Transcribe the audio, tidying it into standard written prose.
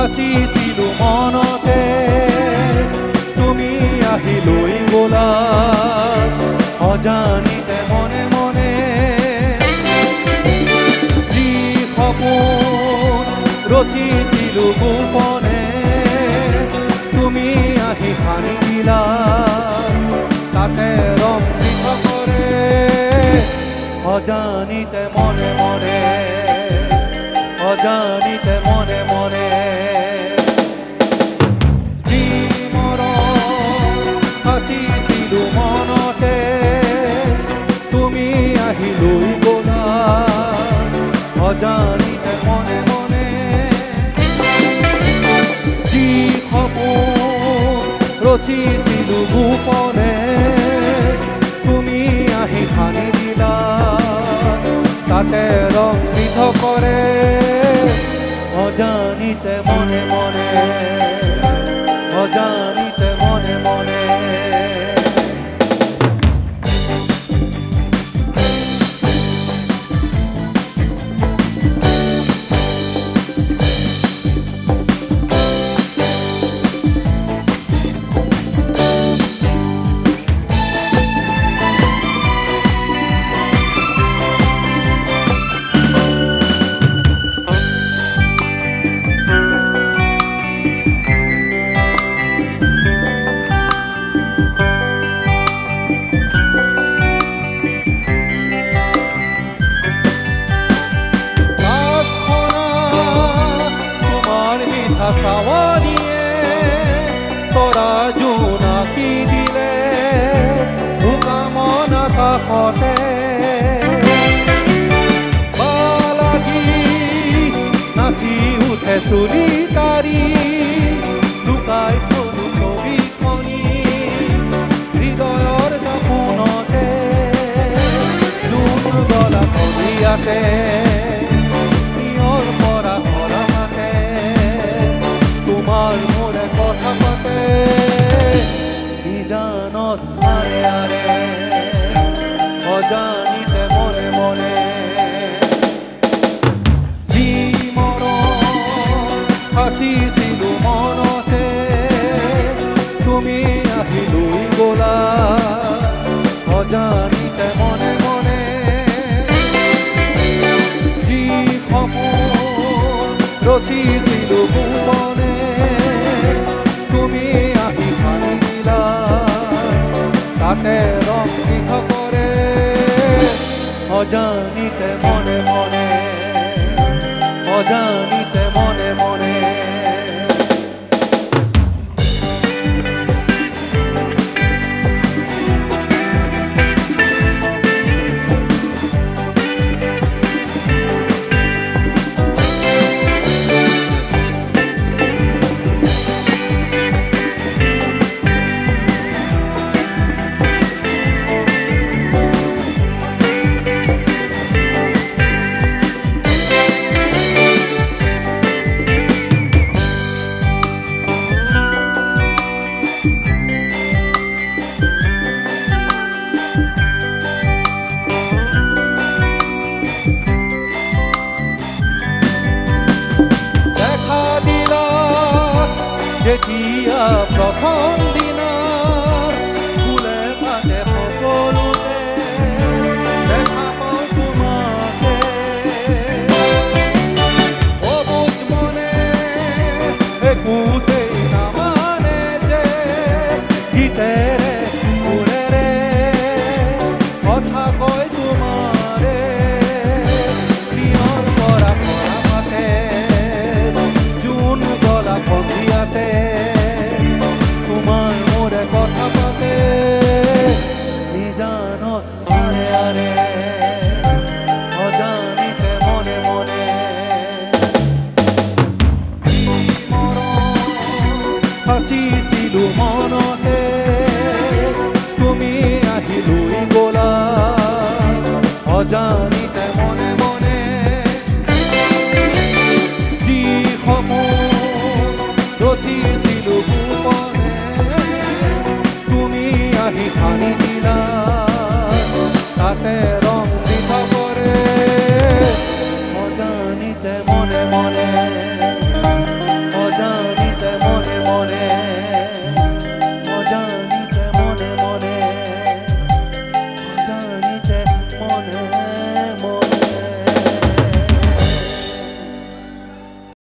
সাচিছিলো মনতে তুমি আহিলৈ গলা অজানিতে মনে মনে যি সপোন ৰচিছিলো গোপনে তুমি আহি সানি দিলা তাতে ৰং কৰে অজানিতে মনে মনে অজানিতে মনে মনে যি মৰম সাচিছিলো মনতে তুমি আহিলৈ গলা অজানিতে মনে মনে যি সপোন ৰচিছিলো গোপনে তুমি আহি সানি দিলা তাতে ৰং কৰে অজানিতে মনে মনে অজানিতে মনে মনে সাওয়াৰিয়ে তোৰা জোনাকি দিলে কামনা কাষতে বালাগি নাচি উঠে চুলি তাৰি লুকাই থলো ছবিখনি হৃদয়ৰ দাপোনতে জোন গলা কলিয়াতে তোমাৰ মোৰে কথা পাতে জানত আৰে আৰে অজানিতে মনে মনে যি মৰম সাচিছিলো মনতে তুমি আহিলৈ গলা অজানিতে মনে মনে যি সপোন ৰচিছিলো গোপনে তুমি আহি সানি দিলা তাতে ৰং কৰে অজানিতে মনে মনে অজানিতে মনে মনে যেতিয়া প্ৰথম দিনা ফুলে পাতে সকলোতে দেখা পাওঁ তোমাকে অবুজ মনে একোতেই নামানে যে গীতেৰে সুৰেৰে কথা কয় তোমাৰে প্ৰিয়ৰ পৰা কৰা পাতে জোন গলা সন্ধিয়াতে তোমার মোরে কথা পাতে জানত আরে আরে অজানিতে মনে মনে সাচিছিলো মনতে তুমি আহিলৈ গলা অজানিতে মনে মনে যি সপোন ৰচিছিলো গোপনে তুমি আহি সানি দিলা তাতে ৰং কৰে অজানিতে মনে মনে